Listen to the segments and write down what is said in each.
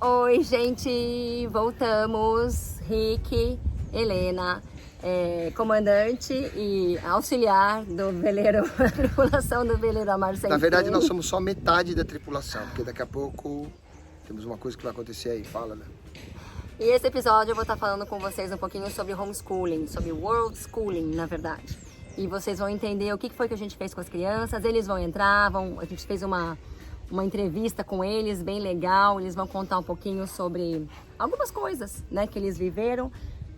Oi, gente! Voltamos. Rick, Helena, comandante e auxiliar do veleiro, tripulação do veleiro Amar Sem Fim. Na verdade, nós somos só metade da tripulação, porque daqui a pouco temos uma coisa que vai acontecer aí. Fala, né? E esse episódio eu vou estar falando com vocês um pouquinho sobre homeschooling, sobre world schooling, na verdade. E vocês vão entender o que foi que a gente fez com as crianças, eles vão entrar, a gente fez uma entrevista com eles, bem legal, eles vão contar um pouquinho sobre algumas coisas, né, que eles viveram.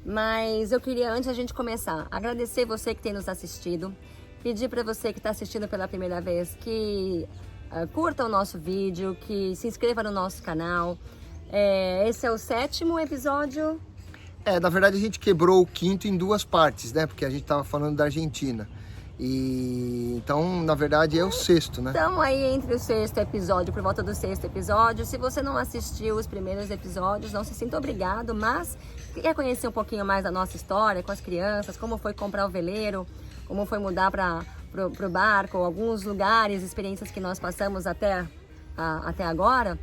Mas eu queria, antes da gente começar, agradecer você que tem nos assistido, pedir para você que está assistindo pela primeira vez que curta o nosso vídeo, que se inscreva no nosso canal. Esse é o 7º episódio. Na verdade a gente quebrou o 5º em duas partes, né? Porque a gente tava falando da Argentina. E então, na verdade, é o 6º, né? Estamos aí entre o 6º episódio, por volta do 6º episódio. Se você não assistiu os primeiros episódios, não se sinta obrigado, mas quer conhecer um pouquinho mais da nossa história com as crianças, como foi comprar o veleiro, como foi mudar para o barco, alguns lugares, experiências que nós passamos até agora.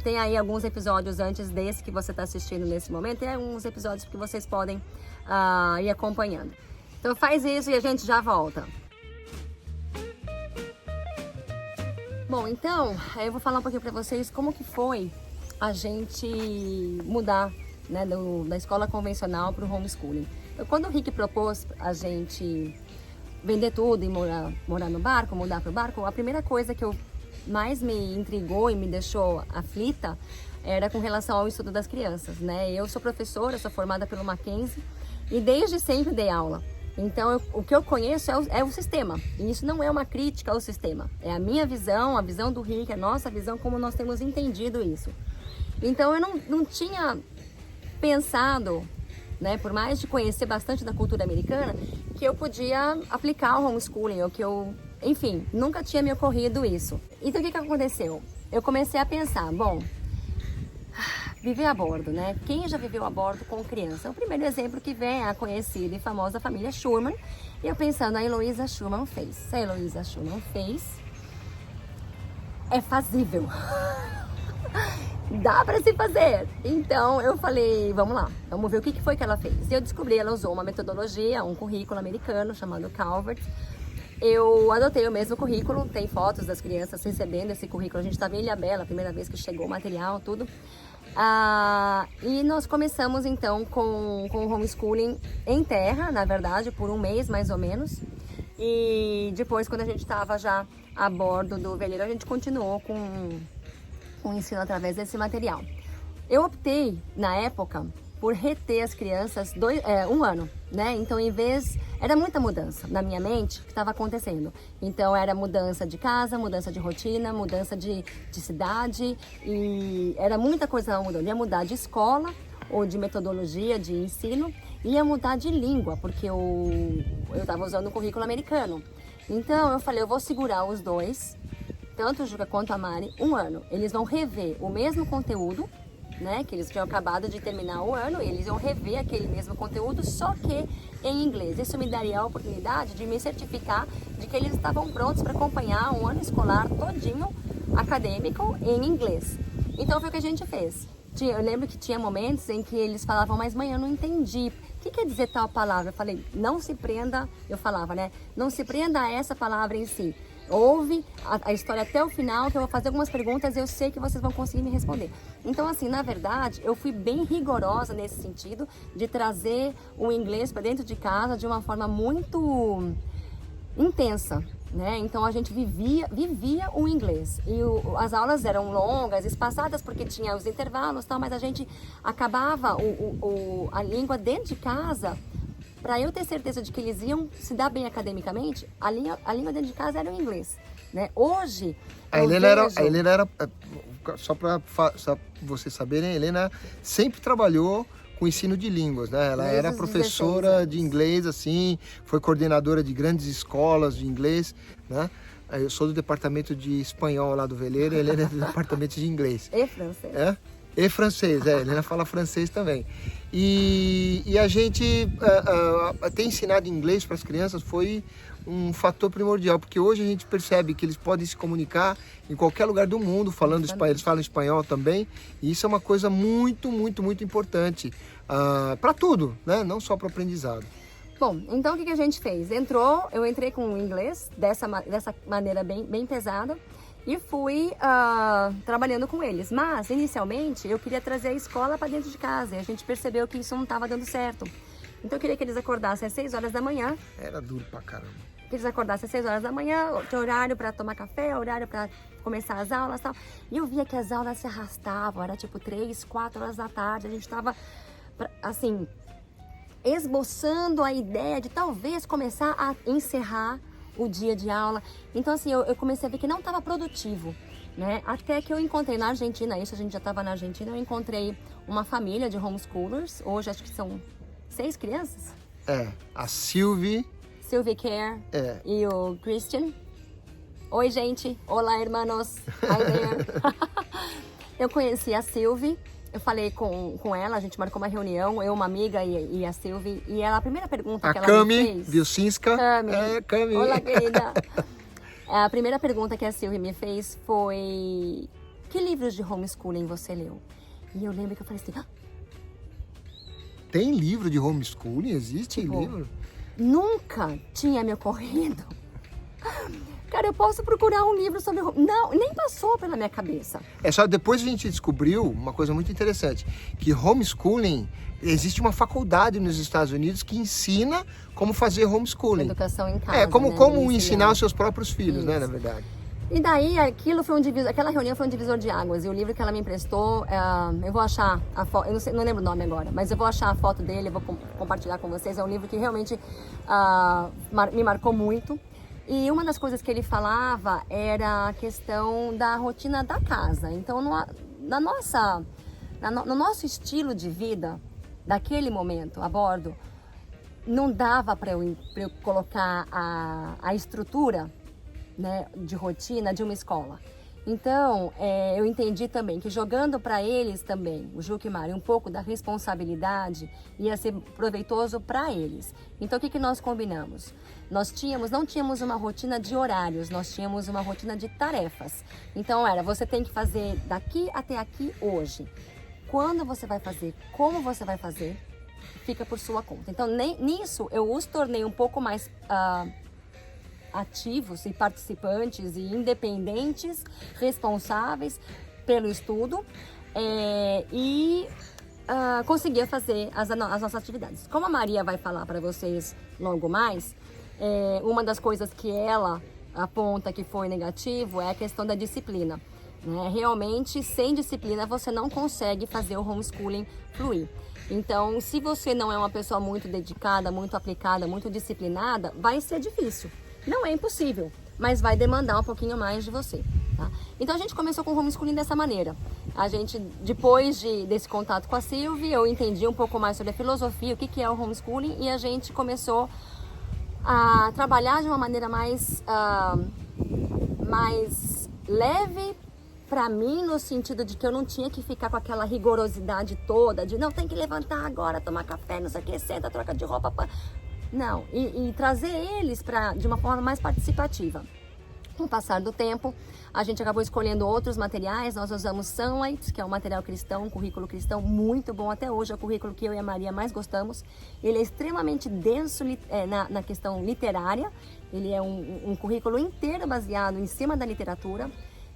Tem aí alguns episódios antes desse que você está assistindo nesse momento. Tem alguns episódios que vocês podem ir acompanhando. Então faz isso e a gente já volta. Bom, então eu vou falar um pouquinho para vocês como que foi a gente mudar, né, da escola convencional para o homeschooling. Quando o Rick propôs a gente vender tudo e morar no barco, mudar para o barco, a primeira coisa que mais me intrigou e me deixou aflita era com relação ao estudo das crianças, né? Eu sou professora, sou formada pelo Mackenzie e desde sempre dei aula. Então, o que eu conheço é o sistema. E isso não é uma crítica ao sistema. É a minha visão, a visão do Rick, a nossa visão, como nós temos entendido isso. Então, eu não tinha pensado, né, por mais de conhecer bastante da cultura americana, que eu podia aplicar o homeschooling, ou que enfim, nunca tinha me ocorrido isso. Então, o que aconteceu? Eu comecei a pensar, bom, viver a bordo, né? Quem já viveu a bordo com criança? O primeiro exemplo que vem é a conhecida e famosa família Schurman. E eu pensando, a Heloísa Schurman fez. Se a Heloísa Schurman fez, é fazível. Dá para se fazer. Então eu falei, vamos lá, vamos ver o que foi que ela fez. E eu descobri, ela usou uma metodologia, um currículo americano chamado Calvert. Eu adotei o mesmo currículo, tem fotos das crianças recebendo esse currículo. A gente estava em Ilhabela, a primeira vez que chegou o material, tudo. E nós começamos então com o homeschooling em terra, na verdade, por um mês mais ou menos. E depois, quando a gente estava já a bordo do veleiro, a gente continuou com o ensino através desse material. Eu optei, na época, por reter as crianças um ano, né? Então, era muita mudança na minha mente que estava acontecendo. Então, era mudança de casa, mudança de rotina, mudança de cidade, e era muita coisa mudando. Ia mudar de escola ou de metodologia de ensino, ia mudar de língua, porque eu estava usando o currículo americano. Então, eu falei, eu vou segurar os dois, tanto o Juca quanto a Mari, um ano. Eles vão rever o mesmo conteúdo, né, que eles tinham acabado de terminar o ano, e eles iam rever aquele mesmo conteúdo, só que em inglês. Isso me daria a oportunidade de me certificar de que eles estavam prontos para acompanhar um ano escolar todinho acadêmico em inglês. Então foi o que a gente fez. Eu lembro que tinha momentos em que eles falavam, mas mãe, eu não entendi. O que quer dizer tal palavra? Eu falei, não se prenda, eu falava, né, não se prenda a essa palavra em si. Ouve a história até o final, que eu vou fazer algumas perguntas e eu sei que vocês vão conseguir me responder. Então, assim, na verdade, eu fui bem rigorosa nesse sentido de trazer o inglês para dentro de casa de uma forma muito intensa, né? Então, a gente vivia o inglês. E as aulas eram longas, espaçadas, porque tinha os intervalos e tal, mas a gente acabava a língua dentro de casa. Para eu ter certeza de que eles iam se dar bem academicamente, a língua dentro de casa era o inglês, né? Hoje, a Helena era, só para vocês saberem, a Helena sempre trabalhou com ensino de línguas, né? Ela era professora de inglês, assim, foi coordenadora de grandes escolas de inglês, né? Eu sou do departamento de espanhol lá do veleiro, a Helena é do departamento de inglês. E francês. E francês, a Helena fala francês também. E a gente ter ensinado inglês para as crianças foi um fator primordial, porque hoje a gente percebe que eles podem se comunicar em qualquer lugar do mundo, falando espanhol, eles falam espanhol também, e isso é uma coisa muito, muito, muito importante para tudo, né? Não só para o aprendizado. Bom, então o que a gente fez? Eu entrei com o inglês dessa maneira bem pesada e fui trabalhando com eles. Mas, inicialmente, eu queria trazer a escola para dentro de casa e a gente percebeu que isso não estava dando certo. Então eu queria que eles acordassem às 6 horas da manhã. Era duro pra caramba. Que eles acordassem às 6 horas da manhã, tinha horário para tomar café, horário para começar as aulas e tal. E eu via que as aulas se arrastavam, era tipo 3, 4 horas da tarde. A gente estava, assim, esboçando a ideia de talvez começar a encerrar o dia de aula. Então, assim, eu comecei a ver que não estava produtivo, né? Até que eu encontrei na Argentina, isso a gente já estava na Argentina, eu encontrei uma família de homeschoolers, hoje acho que são 6 crianças. A Sylvie Care e o Christian. Oi, gente. Olá, hermanos. Hi there. Eu conheci a Sylvie. Eu falei com ela, a gente marcou uma reunião, eu, uma amiga e a Sylvie. E ela, a primeira pergunta que ela me fez... Vilcinska. Cami. Olá, querida. A primeira pergunta que a Sylvie me fez foi... Que livros de homeschooling você leu? E eu lembro que eu falei assim... Tem livro de homeschooling? Existe livro? Nunca tinha me ocorrido. Cara, eu posso procurar um livro sobre... Não, nem passou pela minha cabeça. Só depois a gente descobriu uma coisa muito interessante, que homeschooling, existe uma faculdade nos Estados Unidos que ensina como fazer homeschooling. Educação em casa, como ensinar os seus próprios filhos, né, na verdade. E daí, aquela reunião foi um divisor de águas. E o livro que ela me emprestou, eu vou achar a foto, eu não lembro o nome agora, mas eu vou achar a foto dele, eu vou compartilhar com vocês. É um livro que realmente me marcou muito. E uma das coisas que ele falava era a questão da rotina da casa. Então, no nosso estilo de vida, daquele momento, a bordo, não dava para eu colocar a estrutura, né, de rotina de uma escola. Então, eu entendi também que jogando para eles também, o Juca e Mari, um pouco da responsabilidade ia ser proveitoso para eles. Então, o que nós combinamos? Nós não tínhamos uma rotina de horários, nós tínhamos uma rotina de tarefas. Então, você tem que fazer daqui até aqui hoje. Quando você vai fazer, como você vai fazer, fica por sua conta. Então, nisso, eu os tornei um pouco mais... ativos e participantes e independentes, responsáveis pelo estudo conseguia fazer as nossas atividades. Como a Maria vai falar para vocês logo mais, uma das coisas que ela aponta que foi negativo é a questão da disciplina. Né? Realmente, sem disciplina, você não consegue fazer o homeschooling fluir. Então, se você não é uma pessoa muito dedicada, muito aplicada, muito disciplinada, vai ser difícil. Não é impossível, mas vai demandar um pouquinho mais de você, tá? Então a gente começou com o homeschooling dessa maneira. A gente, depois desse contato com a Sylvie, eu entendi um pouco mais sobre a filosofia, o que é o homeschooling, e a gente começou a trabalhar de uma maneira mais leve para mim, no sentido de que eu não tinha que ficar com aquela rigorosidade toda, de não, tem que levantar agora, tomar café, não sei o que, senta, troca de roupa... Não, e trazer eles de uma forma mais participativa. Com o passar do tempo, a gente acabou escolhendo outros materiais. Nós usamos Sunlight, que é um material cristão, um currículo cristão muito bom até hoje. É o currículo que eu e a Maria mais gostamos. Ele é extremamente denso na questão literária. Ele é um currículo inteiro baseado em cima da literatura.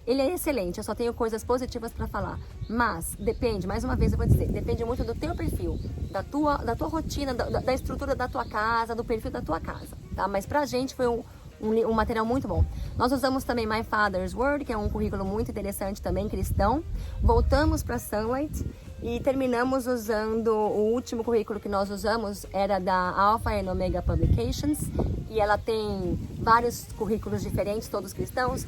Ele é excelente, eu só tenho coisas positivas para falar. Mas depende, mais uma vez eu vou dizer, depende muito do teu perfil, da tua rotina, da estrutura da tua casa, do perfil da tua casa, tá? Mas pra gente foi um material muito bom. Nós usamos também My Father's Word, que é um currículo muito interessante também, cristão. Voltamos para Sunlight e terminamos usando, o último currículo que nós usamos era da Alpha and Omega Publications, e ela tem vários currículos diferentes, todos cristãos.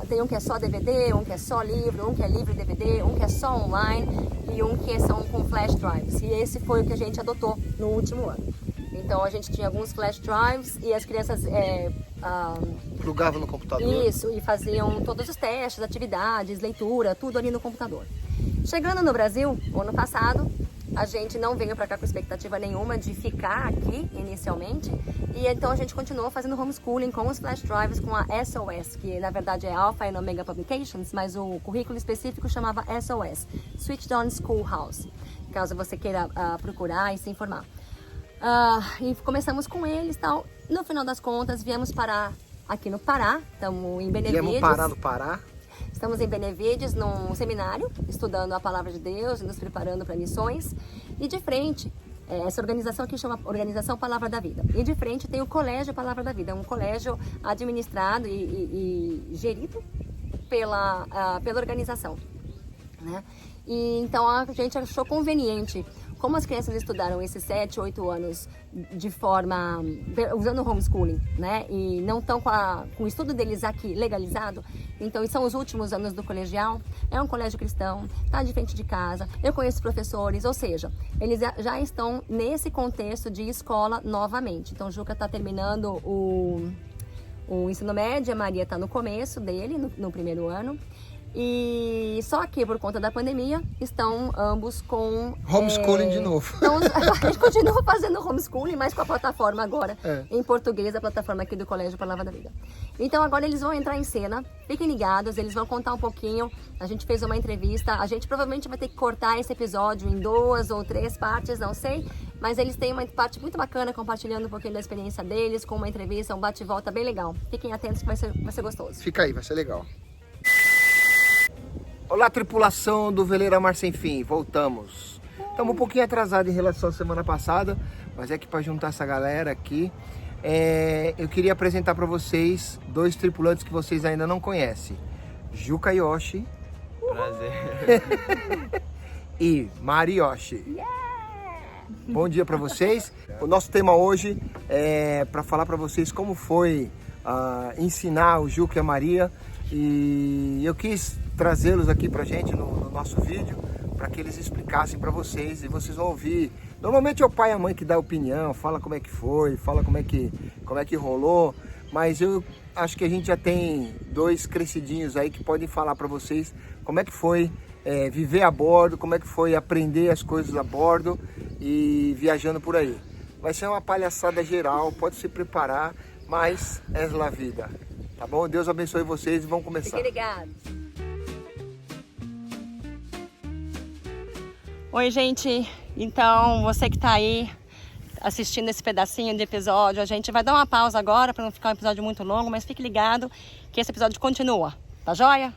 Tem um que é só DVD, um que é só livro, um que é livro e DVD, um que é só online e um que são com flash drives. E esse foi o que a gente adotou no último ano. Então a gente tinha alguns flash drives e as crianças plugavam no computador. Isso, e faziam todos os testes, atividades, leitura, tudo ali no computador. Chegando no Brasil, o ano passado, a gente não veio para cá com expectativa nenhuma de ficar aqui inicialmente, e então a gente continuou fazendo homeschooling com os flash drives, com a SOS, que na verdade é Alpha and Omega Publications, mas o currículo específico chamava SOS, Switched On Schoolhouse, caso você queira procurar e se informar. E começamos com eles e tal. No final das contas, viemos parar aqui no Pará, estamos em Benevides. Viemos parar no Pará? Estamos em Benevides, num seminário, estudando a Palavra de Deus e nos preparando para missões. E de frente, essa organização aqui chama Organização Palavra da Vida. E de frente tem o Colégio Palavra da Vida, um colégio administrado e gerido pela organização, né? E então a gente achou conveniente, como as crianças estudaram esses 7, 8 anos de forma, usando homeschooling, né? E não estão com o estudo deles aqui legalizado, então são os últimos anos do colegial, é um colégio cristão, tá de frente de casa, eu conheço professores, ou seja, eles já estão nesse contexto de escola novamente. Então, o Juca está terminando o ensino médio, a Maria está no começo dele, no primeiro ano. E só que por conta da pandemia estão ambos com homeschooling de novo. Então, a gente continua fazendo homeschooling, mas com a plataforma agora em português, a plataforma aqui do Colégio Palavra da Vida. Então agora eles vão entrar em cena, fiquem ligados, eles vão contar um pouquinho. A gente fez uma entrevista, a gente provavelmente vai ter que cortar esse episódio em 2 ou 3 partes, não sei, mas eles têm uma parte muito bacana compartilhando um pouquinho da experiência deles, com uma entrevista, um bate-volta bem legal. Fiquem atentos que vai ser gostoso. Fica aí, vai ser legal. Olá, tripulação do Veleira Mar Sem Fim, voltamos. Estamos um pouquinho atrasados em relação à semana passada, mas é que para juntar essa galera aqui, eu queria apresentar para vocês 2 tripulantes que vocês ainda não conhecem. Juca Yoshi. Prazer. E Mari Yoshi. Bom dia para vocês. O nosso tema hoje é para falar para vocês como foi ensinar o Juca e a Maria. E eu quis trazê-los aqui pra gente no nosso vídeo, para que eles explicassem para vocês, e vocês vão ouvir. Normalmente é o pai e a mãe que dá opinião, fala como é que foi, fala como é que rolou, mas eu acho que a gente já tem 2 crescidinhos aí que podem falar para vocês como é que foi viver a bordo, como é que foi aprender as coisas a bordo e viajando por aí. Vai ser uma palhaçada geral, pode se preparar, mas é la vida. Tá bom? Deus abençoe vocês e vamos começar. Fiquem ligados. Oi, gente. Então, você que tá aí assistindo esse pedacinho de episódio, a gente vai dar uma pausa agora para não ficar um episódio muito longo, mas fique ligado que esse episódio continua. Tá joia?